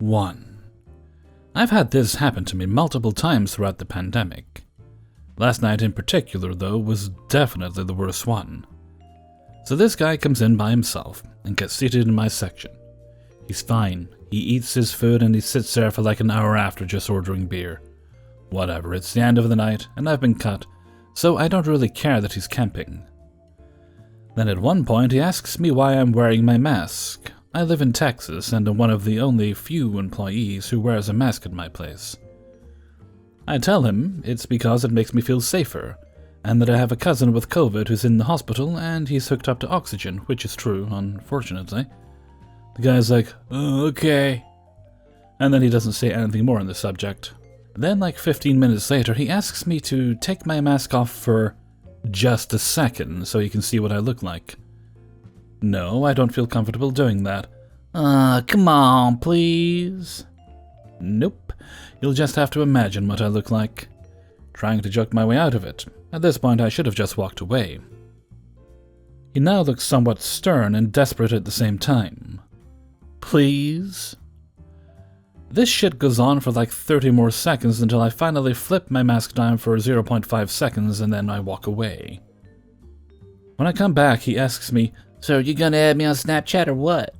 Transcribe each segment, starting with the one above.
1. I've had this happen to me multiple times throughout the pandemic. Last night in particular, though, was definitely the worst one. So this guy comes in by himself and gets seated in my section. He's fine. He eats his food and he sits there for like an hour after just ordering beer. Whatever, it's the end of the night and I've been cut, so I don't really care that he's camping. Then at one point he asks me why I'm wearing my mask. I live in Texas and am one of the only few employees who wears a mask at my place. I tell him it's because it makes me feel safer, and that I have a cousin with COVID who's in the hospital and he's hooked up to oxygen, which is true, unfortunately. The guy's like, "Oh, okay." And then he doesn't say anything more on the subject. Then, like 15 minutes later, he asks me to take my mask off for just a second so he can see what I look like. No, I don't feel comfortable doing that. Come on, please. Nope, you'll just have to imagine what I look like. Trying to joke my way out of it. At this point, I should have just walked away. He now looks somewhat stern and desperate at the same time. Please? This shit goes on for like 30 more seconds until I finally flip my mask down for 0.5 seconds and then I walk away. When I come back, he asks me, "So you gonna add me on Snapchat or what?"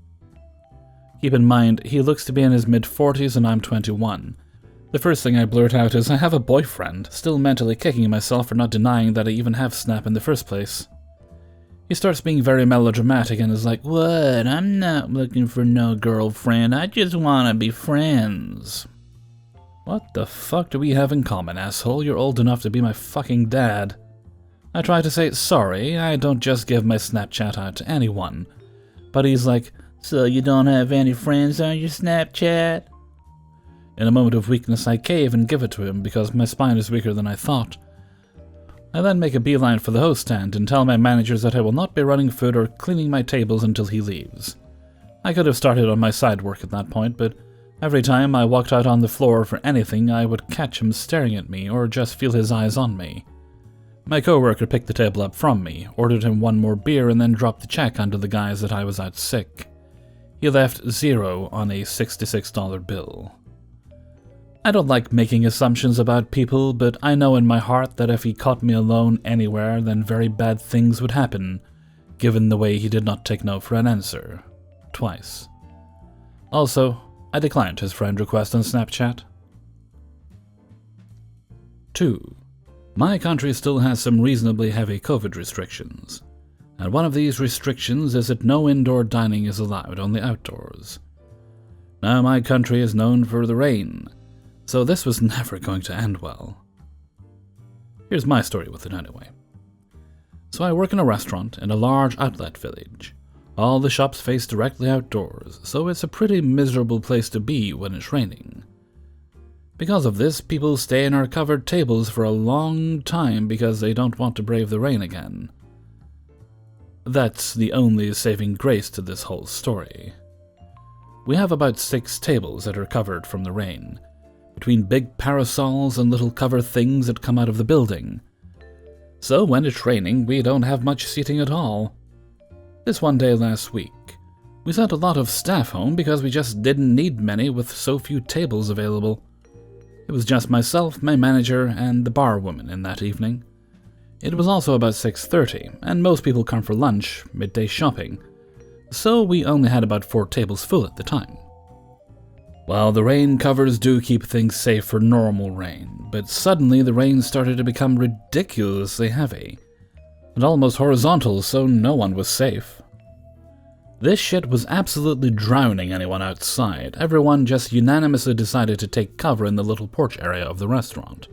Keep in mind, he looks to be in his mid-40s and I'm 21. The first thing I blurt out is I have a boyfriend, still mentally kicking myself for not denying that I even have Snap in the first place. He starts being very melodramatic and is like, "What? I'm not looking for no girlfriend, I just wanna be friends." What the fuck do we have in common, asshole? You're old enough to be my fucking dad. I try to say, sorry, I don't just give my Snapchat out to anyone. But he's like, "So you don't have any friends on your Snapchat?" In a moment of weakness, I cave and give it to him because my spine is weaker than I thought. I then make a beeline for the host stand and tell my managers that I will not be running food or cleaning my tables until he leaves. I could have started on my side work at that point, but every time I walked out on the floor for anything, I would catch him staring at me or just feel his eyes on me. My coworker picked the table up from me, ordered him one more beer, and then dropped the check onto the guys that I was out sick. He left 0 on a $66 bill. I don't like making assumptions about people, but I know in my heart that if he caught me alone anywhere, then very bad things would happen, given the way he did not take no for an answer. Twice. Also, I declined his friend request on Snapchat. 2. My country still has some reasonably heavy COVID restrictions, and one of these restrictions is that no indoor dining is allowed, only outdoors. Now, my country is known for the rain, so this was never going to end well. Here's my story with it anyway. So I work in a restaurant in a large outlet village. All the shops face directly outdoors, so it's a pretty miserable place to be when it's raining. Because of this, people stay in our covered tables for a long time because they don't want to brave the rain again. That's the only saving grace to this whole story. We have about 6 tables that are covered from the rain, between big parasols and little cover things that come out of the building. So when it's raining, we don't have much seating at all. This one day last week, we sent a lot of staff home because we just didn't need many with so few tables available. It was just myself, my manager, and the bar woman in that evening. It was also about 6:30, and most people come for lunch, midday shopping, so we only had about 4 tables full at the time. Well, the rain covers do keep things safe for normal rain, but suddenly the rain started to become ridiculously heavy, and almost horizontal, so no one was safe. This shit was absolutely drowning anyone outside. Everyone just unanimously decided to take cover in the little porch area of the restaurant.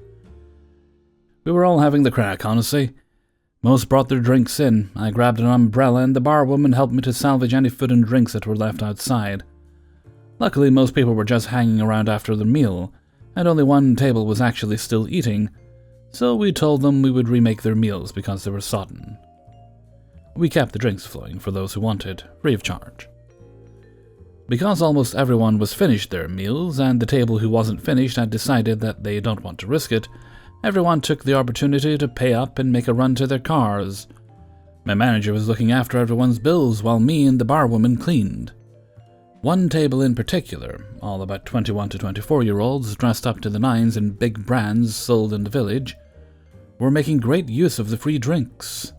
We were all having the crack, honestly. Most brought their drinks in. I grabbed an umbrella and the bar woman helped me to salvage any food and drinks that were left outside. Luckily, most people were just hanging around after their meal, and only one table was actually still eating, so we told them we would remake their meals because they were sodden. We kept the drinks flowing for those who wanted, free of charge. Because almost everyone was finished their meals, and the table who wasn't finished had decided that they don't want to risk it, everyone took the opportunity to pay up and make a run to their cars. My manager was looking after everyone's bills while me and the bar woman cleaned. One table in particular, all about 21 to 24-year-olds dressed up to the nines in big brands sold in the village, were making great use of the free drinks.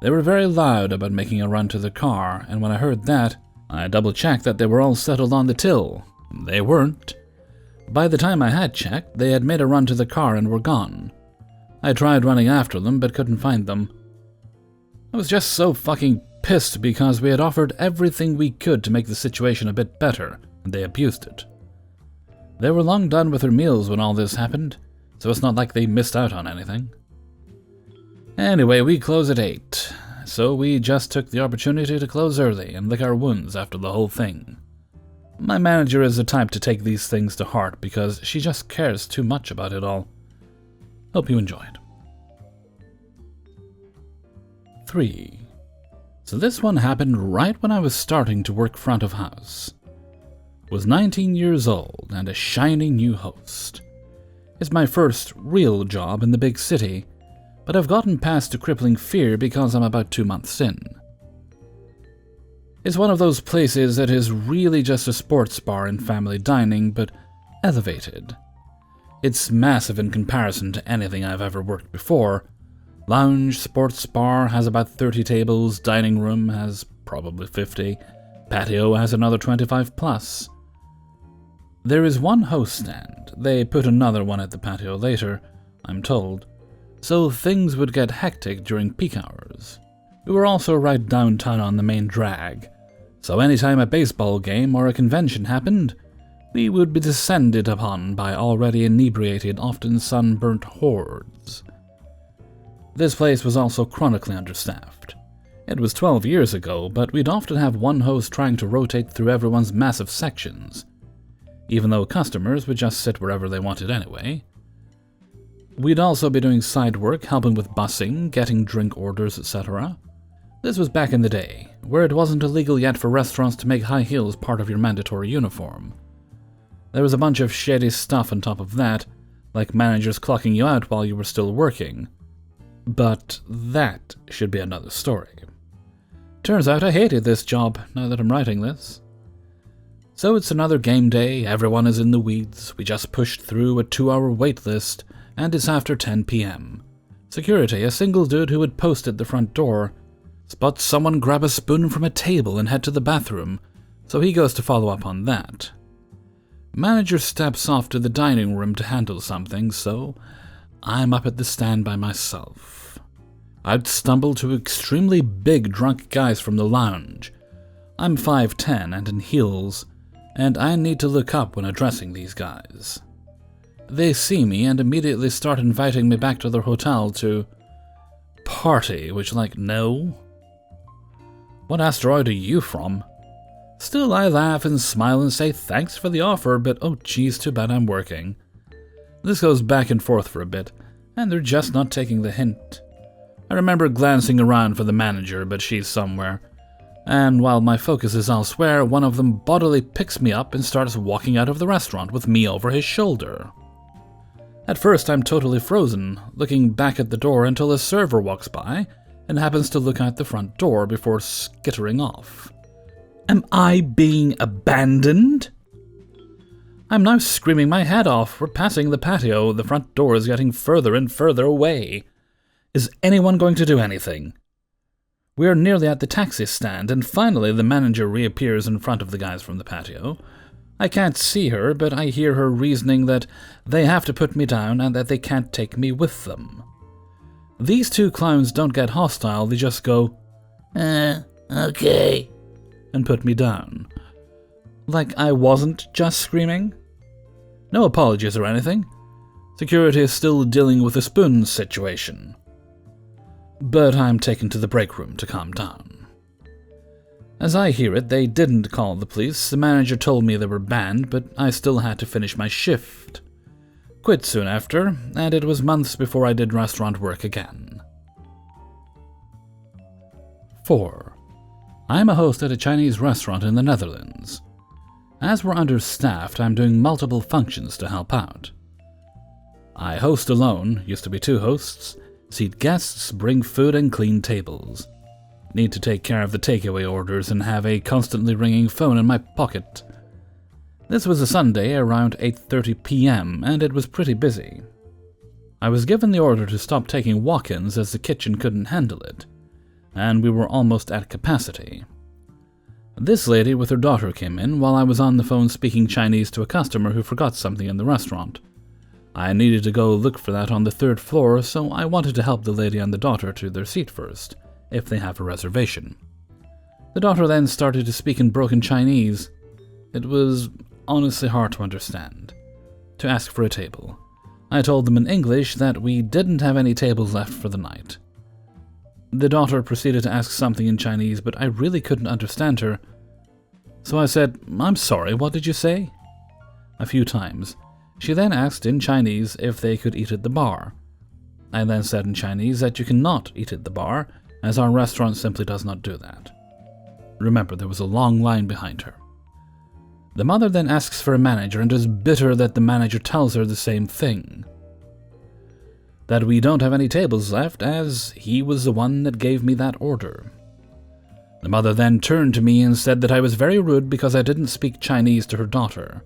They were very loud about making a run to the car, and when I heard that, I double-checked that they were all settled on the till. They weren't. By the time I had checked, they had made a run to the car and were gone. I tried running after them, but couldn't find them. I was just so fucking pissed because we had offered everything we could to make the situation a bit better, and they abused it. They were long done with their meals when all this happened, so it's not like they missed out on anything. Anyway, we close at 8, so we just took the opportunity to close early and lick our wounds after the whole thing. My manager is the type to take these things to heart because she just cares too much about it all. Hope you enjoyed. 3. So this one happened right when I was starting to work front of house. Was 19 years old and a shiny new host. It's my first real job in the big city, but I've gotten past the crippling fear because I'm about 2 months in. It's one of those places that is really just a sports bar and family dining, but elevated. It's massive in comparison to anything I've ever worked before. Lounge, sports bar has about 30 tables, dining room has probably 50, patio has another 25 plus. There is one host stand. They put another one at the patio later, I'm told, so things would get hectic during peak hours. We were also right downtown on the main drag, so anytime a baseball game or a convention happened, we would be descended upon by already inebriated, often sunburnt hordes. This place was also chronically understaffed. It was 12 years ago, but we'd often have one host trying to rotate through everyone's massive sections, even though customers would just sit wherever they wanted anyway. We'd also be doing side work, helping with busing, getting drink orders, etc. This was back in the day, where it wasn't illegal yet for restaurants to make high heels part of your mandatory uniform. There was a bunch of shady stuff on top of that, like managers clocking you out while you were still working. But that should be another story. Turns out I hated this job, now that I'm writing this. So it's another game day, everyone is in the weeds, we just pushed through a 2-hour wait list, and it's after 10 p.m. Security, a single dude who had posted the front door, spots someone grab a spoon from a table and head to the bathroom, so he goes to follow up on that. Manager steps off to the dining room to handle something, so I'm up at the stand by myself. I'd stumbled to extremely big drunk guys from the lounge. I'm 5'10" and in heels, and I need to look up when addressing these guys. They see me and immediately start inviting me back to their hotel to party, which no. What asteroid are you from? Still, I laugh and smile and say thanks for the offer, but oh geez, too bad I'm working. This goes back and forth for a bit, and they're just not taking the hint. I remember glancing around for the manager, but she's somewhere. And while my focus is elsewhere, one of them bodily picks me up and starts walking out of the restaurant with me over his shoulder. At first, I'm totally frozen, looking back at the door until a server walks by and happens to look out the front door before skittering off. Am I being abandoned? I'm now screaming my head off. We're passing the patio. The front door is getting further and further away. Is anyone going to do anything? We are nearly at the taxi stand, and finally the manager reappears in front of the guys from the patio. I can't see her, but I hear her reasoning that they have to put me down and that they can't take me with them. These two clowns don't get hostile, they just go, okay, and put me down. Like I wasn't just screaming? No apologies or anything. Security is still dealing with the spoon situation. But I'm taken to the break room to calm down. As I hear it, they didn't call the police. The manager told me they were banned, but I still had to finish my shift. Quit soon after, and it was months before I did restaurant work again. 4. I'm a host at a Chinese restaurant in the Netherlands. As we're understaffed, I'm doing multiple functions to help out. I host alone, used to be 2 hosts, seat guests, bring food and clean tables. Need to take care of the takeaway orders and have a constantly ringing phone in my pocket. This was a Sunday around 8:30 p.m. and it was pretty busy. I was given the order to stop taking walk-ins as the kitchen couldn't handle it, and we were almost at capacity. This lady with her daughter came in while I was on the phone speaking Chinese to a customer who forgot something in the restaurant. I needed to go look for that on the 3rd floor, so I wanted to help the lady and the daughter to their seat first, if they have a reservation. The daughter then started to speak in broken Chinese. It was honestly hard to understand. To ask for a table. I told them in English that we didn't have any tables left for the night. The daughter proceeded to ask something in Chinese, but I really couldn't understand her. So I said, "I'm sorry, what did you say?" A few times. She then asked in Chinese if they could eat at the bar. I then said in Chinese that you cannot eat at the bar, as our restaurant simply does not do that. Remember, there was a long line behind her. The mother then asks for a manager and is bitter that the manager tells her the same thing. That we don't have any tables left, as he was the one that gave me that order. The mother then turned to me and said that I was very rude because I didn't speak Chinese to her daughter.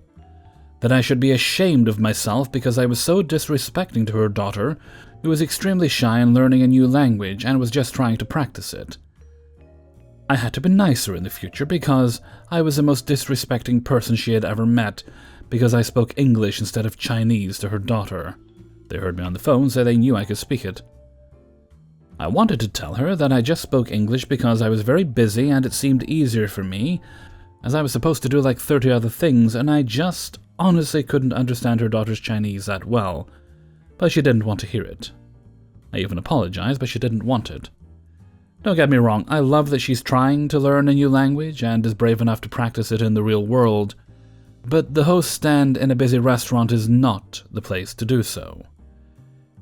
That I should be ashamed of myself because I was so disrespecting to her daughter, who was extremely shy in learning a new language and was just trying to practice it. I had to be nicer in the future because I was the most disrespecting person she had ever met because I spoke English instead of Chinese to her daughter. They heard me on the phone, so they knew I could speak it. I wanted to tell her that I just spoke English because I was very busy and it seemed easier for me, as I was supposed to do like 30 other things, and I just honestly couldn't understand her daughter's Chinese that well, but she didn't want to hear it. I even apologized, but she didn't want it. Don't get me wrong, I love that she's trying to learn a new language and is brave enough to practice it in the real world, but the host stand in a busy restaurant is not the place to do so.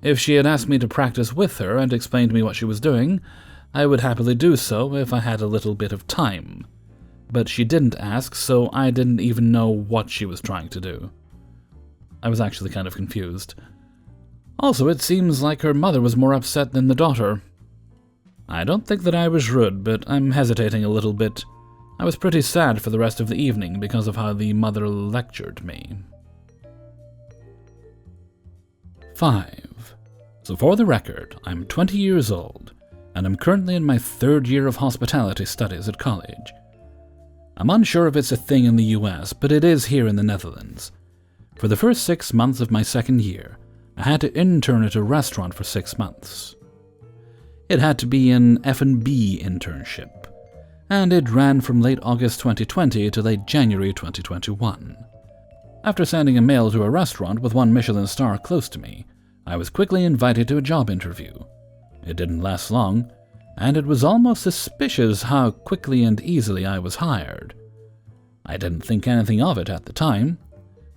If she had asked me to practice with her and explained to me what she was doing, I would happily do so if I had a little bit of time. But she didn't ask, so I didn't even know what she was trying to do. I was actually kind of confused. Also, it seems like her mother was more upset than the daughter. I don't think that I was rude, but I'm hesitating a little bit. I was pretty sad for the rest of the evening because of how the mother lectured me. 5. So for the record, I'm 20 years old, and I'm currently in my 3rd year of hospitality studies at college. I'm unsure if it's a thing in the US, but it is here in the Netherlands. For the first 6 months of my 2nd year, I had to intern at a restaurant for 6 months. It had to be an F&B internship, and it ran from late August 2020 to late January 2021. After sending a mail to a restaurant with 1 Michelin star close to me, I was quickly invited to a job interview. It didn't last long, and it was almost suspicious how quickly and easily I was hired. I didn't think anything of it at the time,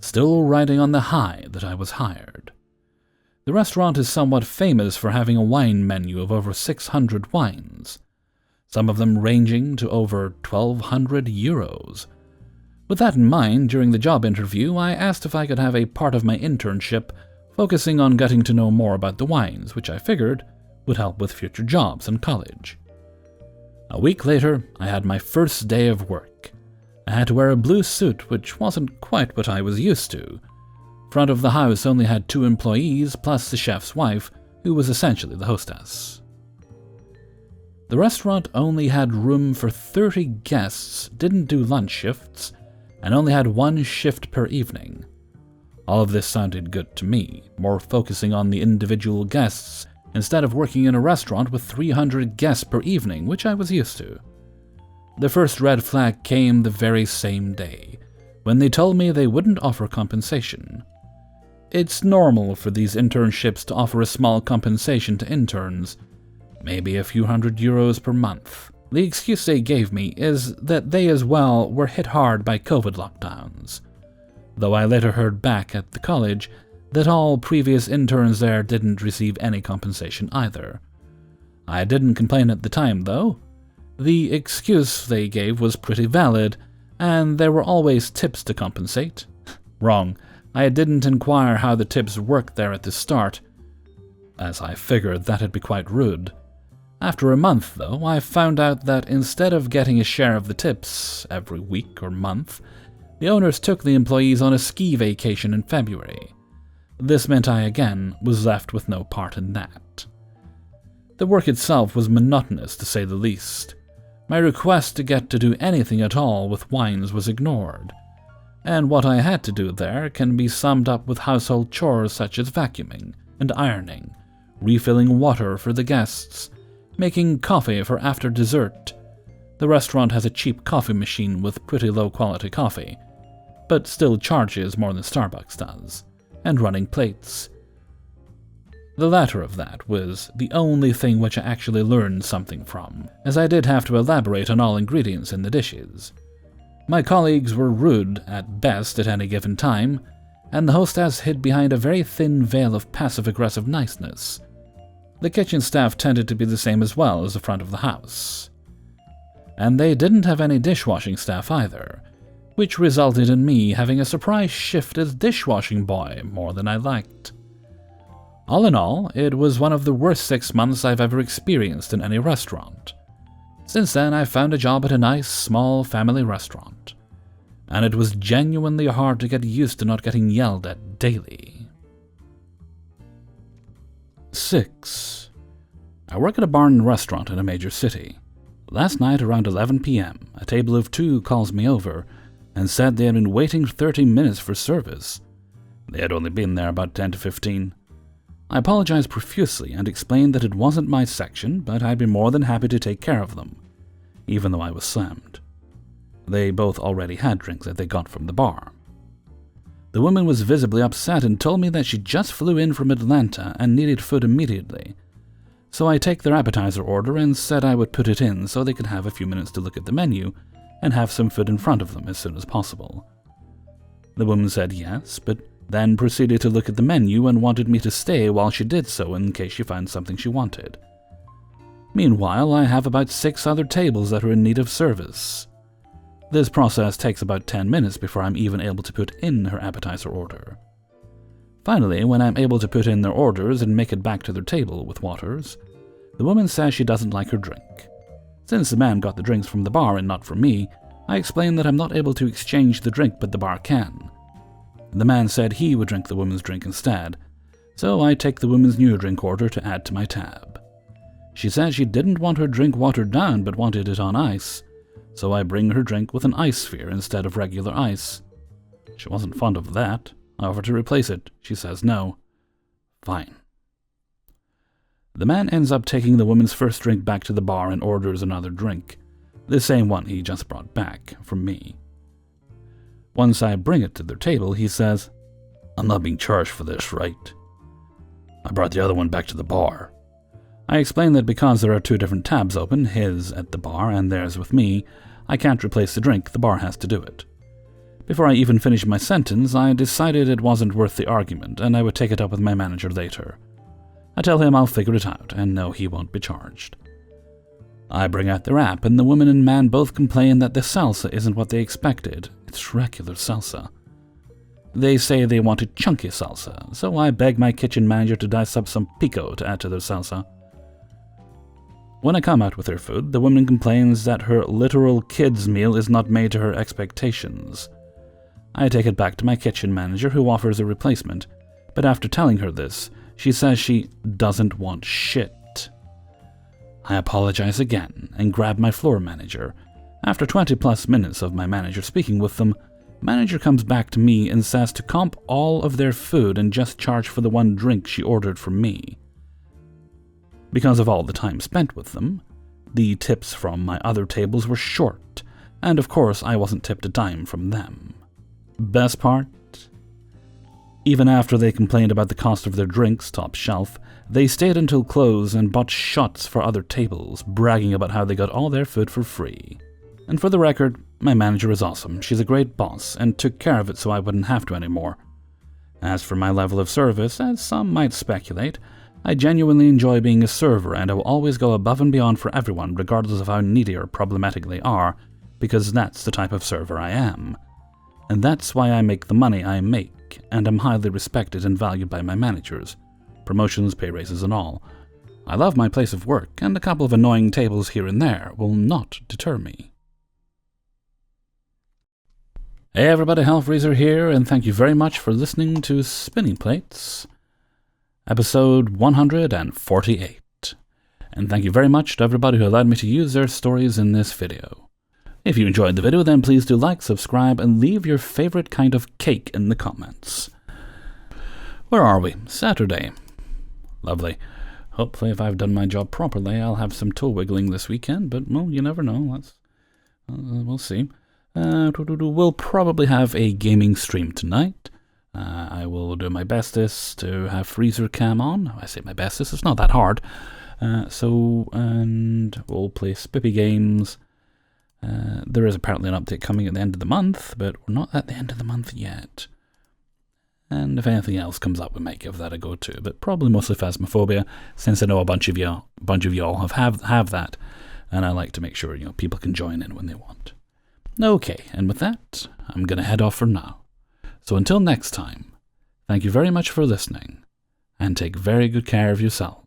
still riding on the high that I was hired. The restaurant is somewhat famous for having a wine menu of over 600 wines, some of them ranging to over 1,200 euros. With that in mind, during the job interview, I asked if I could have a part of my internship focusing on getting to know more about the wines, which I figured would help with future jobs in college. A week later, I had my first day of work. I had to wear a blue suit, which wasn't quite what I was used to. Front of the house only had 2 employees, plus the chef's wife, who was essentially the hostess. The restaurant only had room for 30 guests, didn't do lunch shifts, and only had 1 shift per evening. All of this sounded good to me, more focusing on the individual guests instead of working in a restaurant with 300 guests per evening, which I was used to. The first red flag came the very same day, when they told me they wouldn't offer compensation. It's normal for these internships to offer a small compensation to interns, maybe a few €100 per month. The excuse they gave me is that they as well were hit hard by COVID lockdowns, though I later heard back at the college that all previous interns there didn't receive any compensation either. I didn't complain at the time, though. The excuse they gave was pretty valid, and there were always tips to compensate. Wrong, I didn't inquire how the tips worked there at the start, as I figured that'd be quite rude. After a month, though, I found out that instead of getting a share of the tips every week or month, the owners took the employees on a ski vacation in February. This meant I again was left with no part in that. The work itself was monotonous, to say the least. My request to get to do anything at all with wines was ignored, and what I had to do there can be summed up with household chores such as vacuuming and ironing, refilling water for the guests, making coffee for after dessert. The restaurant has a cheap coffee machine with pretty low-quality coffee, but still charges more than Starbucks does, and running plates. The latter of that was the only thing which I actually learned something from, as I did have to elaborate on all ingredients in the dishes. My colleagues were rude at best at any given time, and the hostess hid behind a very thin veil of passive-aggressive niceness. The kitchen staff tended to be the same as well as the front of the house. And they didn't have any dishwashing staff either, which resulted in me having a surprise shift as dishwashing boy more than I liked. All in all, it was one of the worst 6 months I've ever experienced in any restaurant. Since then, I found a job at a nice, small family restaurant, and it was genuinely hard to get used to not getting yelled at daily. 6. I work at a bar and restaurant in a major city. Last night around 11 p.m., a table of 2 calls me over and said they had been waiting 30 minutes for service. They had only been there about 10 to 15. I apologized profusely and explained that it wasn't my section, but I'd be more than happy to take care of them, even though I was slammed. They both already had drinks that they got from the bar. The woman was visibly upset and told me that she just flew in from Atlanta and needed food immediately. So I take their appetizer order and said I would put it in so they could have a few minutes to look at the menu and have some food in front of them as soon as possible. The woman said yes, but then proceeded to look at the menu and wanted me to stay while she did so in case she found something she wanted. Meanwhile, I have about 6 other tables that are in need of service. This process takes about 10 minutes before I'm even able to put in her appetizer order. Finally, when I'm able to put in their orders and make it back to their table with waters, the woman says she doesn't like her drink. Since the man got the drinks from the bar and not from me, I explain that I'm not able to exchange the drink but the bar can. The man said he would drink the woman's drink instead, so I take the woman's new drink order to add to my tab. She said she didn't want her drink watered down but wanted it on ice, so I bring her drink with an ice sphere instead of regular ice. She wasn't fond of that. I offer to replace it. She says no. Fine. The man ends up taking the woman's first drink back to the bar and orders another drink, the same one he just brought back from me. Once I bring it to their table, he says, "I'm not being charged for this, right? I brought the other one back to the bar." I explain that because there are 2 different tabs open, his at the bar and theirs with me, I can't replace the drink, the bar has to do it. Before I even finish my sentence, I decided it wasn't worth the argument and I would take it up with my manager later. I tell him I'll figure it out and no, he won't be charged. I bring out their app and the woman and man both complain that the salsa isn't what they expected. It's regular salsa. They say they wanted chunky salsa, so I beg my kitchen manager to dice up some pico to add to their salsa. When I come out with her food, the woman complains that her literal kids' meal is not made to her expectations. I take it back to my kitchen manager, who offers a replacement, but after telling her this, she says she doesn't want shit. I apologize again and grab my floor manager. After 20+ minutes of my manager speaking with them, manager comes back to me and says to comp all of their food and just charge for the one drink she ordered from me. Because of all the time spent with them, the tips from my other tables were short, and of course I wasn't tipped a dime from them. Best part? Even after they complained about the cost of their drinks, top shelf, they stayed until close and bought shots for other tables, bragging about how they got all their food for free. And for the record, my manager is awesome. She's a great boss and took care of it so I wouldn't have to anymore. As for my level of service, as some might speculate, I genuinely enjoy being a server and I will always go above and beyond for everyone regardless of how needy or problematic they are, because that's the type of server I am. And that's why I make the money I make, and am highly respected and valued by my managers, promotions, pay raises and all. I love my place of work, and a couple of annoying tables here and there will not deter me. Hey everybody, Hellfreezer here, and thank you very much for listening to Spinning Plates, episode 148. And thank you very much to everybody who allowed me to use their stories in this video. If you enjoyed the video, then please do like, subscribe, and leave your favorite kind of cake in the comments. Where are we? Saturday. Lovely. Hopefully, if I've done my job properly, I'll have some toe wiggling this weekend, but, well, you never know. We'll see. We'll probably have a gaming stream tonight. I will do my bestest to have Freezer Cam on. I say my bestest, it's not that hard. And we'll play Spippy games. There is apparently an update coming at the end of the month, but we're not at the end of the month yet. And if anything else comes up, we might give that a go too, but probably mostly Phasmophobia, since I know a bunch of y'all have that, and I like to make sure people can join in when they want. Okay, and with that, I'm going to head off for now. So until next time, thank you very much for listening, and take very good care of yourself.